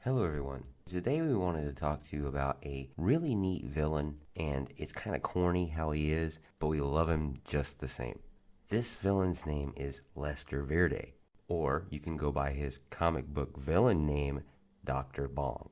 Hello everyone. Today we wanted to talk to you about a really neat villain, and it's kind of corny how he is, but we love him just the same. This villain's name is Lester Verde, or you can go by his comic book villain name, Dr. Bong.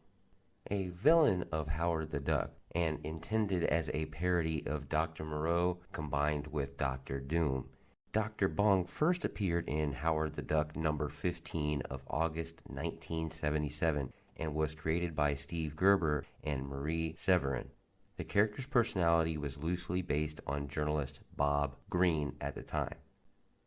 A villain of Howard the Duck, and intended as a parody of Dr. Moreau combined with Dr. Doom. Dr. Bong first appeared in Howard the Duck number 15 of August 1977 and was created by Steve Gerber and Marie Severin. The character's personality was loosely based on journalist Bob Greene at the time.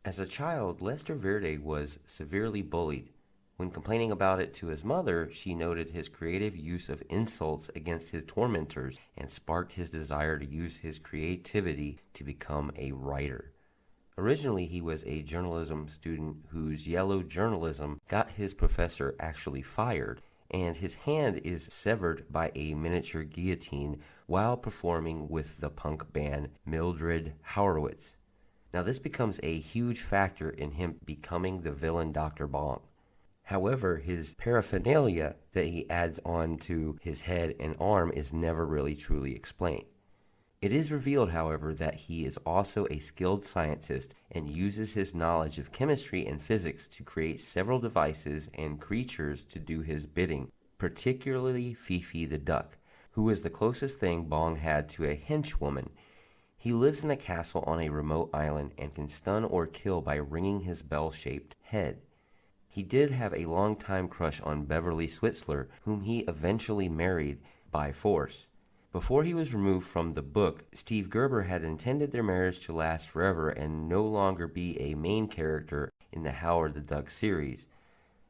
As a child, Lester Verde was severely bullied. When complaining about it to his mother, she noted his creative use of insults against his tormentors and sparked his desire to use his creativity to become a writer. Originally, he was a journalism student whose yellow journalism got his professor actually fired, and his hand is severed by a miniature guillotine while performing with the punk band Mildred Horowitz. Now, this becomes a huge factor in him becoming the villain Dr. Bong. However, his paraphernalia that he adds on to his head and arm is never really truly explained. It is revealed, however, that he is also a skilled scientist and uses his knowledge of chemistry and physics to create several devices and creatures to do his bidding, particularly Fifi the duck, who is the closest thing Bong had to a henchwoman. He lives in a castle on a remote island and can stun or kill by ringing his bell-shaped head. He did have a long-time crush on Beverly Switzler, whom he eventually married by force. Before he was removed from the book, Steve Gerber had intended their marriage to last forever and no longer be a main character in the Howard the Duck series.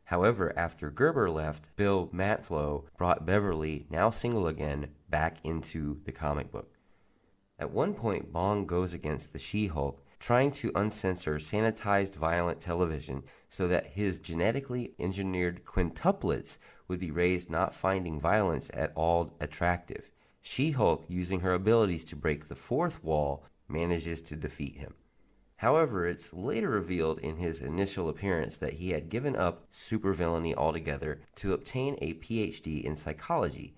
However, after Gerber left, Bill Mantlo brought Beverly, now single again, back into the comic book. At one point, Bong goes against the She-Hulk, trying to uncensor sanitized violent television so that his genetically engineered quintuplets would be raised not finding violence at all attractive. She-Hulk, using her abilities to break the fourth wall, manages to defeat him. However, it's later revealed in his initial appearance that he had given up supervillainy altogether to obtain a PhD in psychology.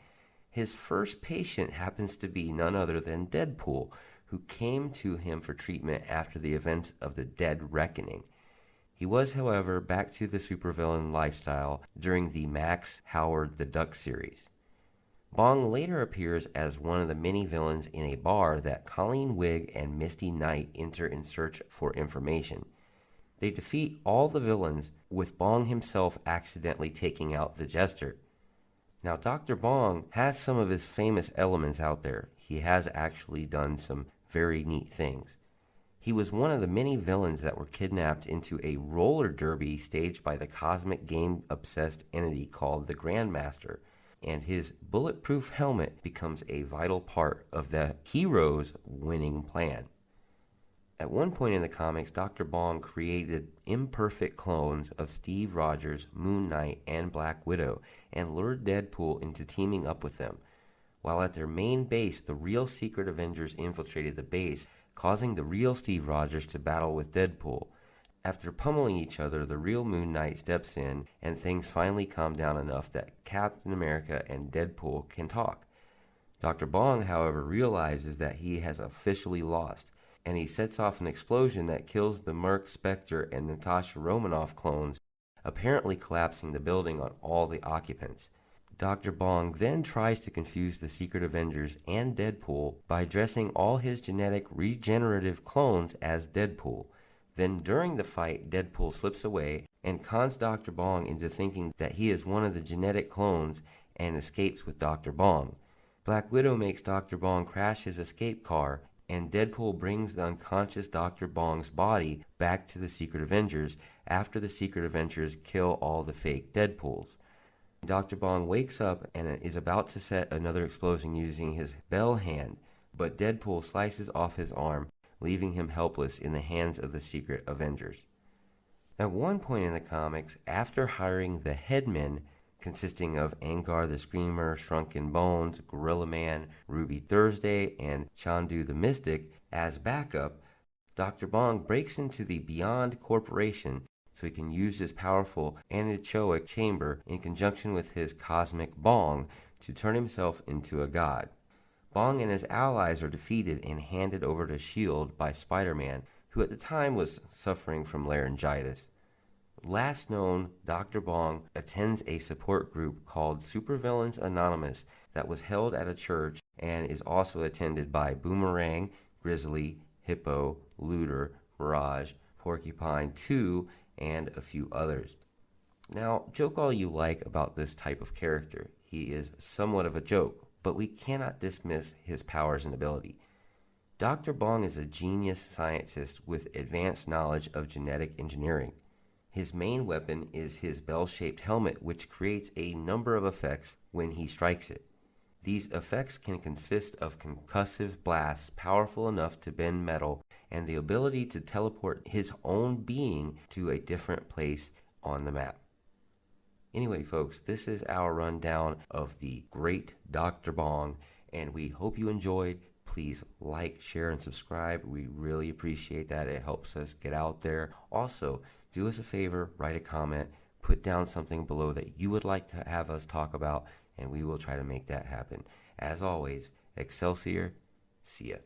His first patient happens to be none other than Deadpool, who came to him for treatment after the events of the Dead Reckoning. He was, however, back to the supervillain lifestyle during the Max Howard the Duck series. Bong later appears as one of the many villains in a bar that Colleen Wigg and Misty Knight enter in search for information. They defeat all the villains, with Bong himself accidentally taking out the Jester. Now, Dr. Bong has some of his famous elements out there. He has actually done some very neat things. He was one of the many villains that were kidnapped into a roller derby staged by the cosmic game-obsessed entity called the Grandmaster, and his bulletproof helmet becomes a vital part of the hero's winning plan. At one point in the comics, Dr. Bong created imperfect clones of Steve Rogers, Moon Knight, and Black Widow, and lured Deadpool into teaming up with them. While at their main base, the real Secret Avengers infiltrated the base, causing the real Steve Rogers to battle with Deadpool. After pummeling each other, the real Moon Knight steps in, and things finally calm down enough that Captain America and Deadpool can talk. Dr. Bong, however, realizes that he has officially lost, and he sets off an explosion that kills the Merc, Spectre, and Natasha Romanoff clones, apparently collapsing the building on all the occupants. Dr. Bong then tries to confuse the Secret Avengers and Deadpool by dressing all his genetic regenerative clones as Deadpool. Then during the fight, Deadpool slips away and cons Dr. Bong into thinking that he is one of the genetic clones and escapes with Dr. Bong. Black Widow makes Dr. Bong crash his escape car, and Deadpool brings the unconscious Dr. Bong's body back to the Secret Avengers after the Secret Avengers kill all the fake Deadpools. Dr. Bong wakes up and is about to set another explosion using his bell hand, but Deadpool slices off his arm, leaving him helpless in the hands of the Secret Avengers. At one point in the comics, after hiring the Headmen, consisting of Angar the Screamer, Shrunken Bones, Gorilla Man, Ruby Thursday, and Chandu the Mystic, as backup, Dr. Bong breaks into the Beyond Corporation so he can use his powerful anechoic chamber in conjunction with his cosmic bong to turn himself into a god. Bong and his allies are defeated and handed over to S.H.I.E.L.D. by Spider-Man, who at the time was suffering from laryngitis. Last known, Dr. Bong attends a support group called Supervillains Anonymous that was held at a church and is also attended by Boomerang, Grizzly, Hippo, Looter, Mirage, Porcupine 2, and a few others. Now, joke all you like about this type of character. He is somewhat of a joke, but we cannot dismiss his powers and ability. Dr. Bong is a genius scientist with advanced knowledge of genetic engineering. His main weapon is his bell-shaped helmet, which creates a number of effects when he strikes it. These effects can consist of concussive blasts powerful enough to bend metal and the ability to teleport his own being to a different place on the map. Anyway, folks, this is our rundown of the great Dr. Bong, and we hope you enjoyed. Please like, share, and subscribe. We really appreciate that. It helps us get out there. Also, do us a favor, write a comment, put down something below that you would like to have us talk about, and we will try to make that happen. As always, Excelsior, see ya.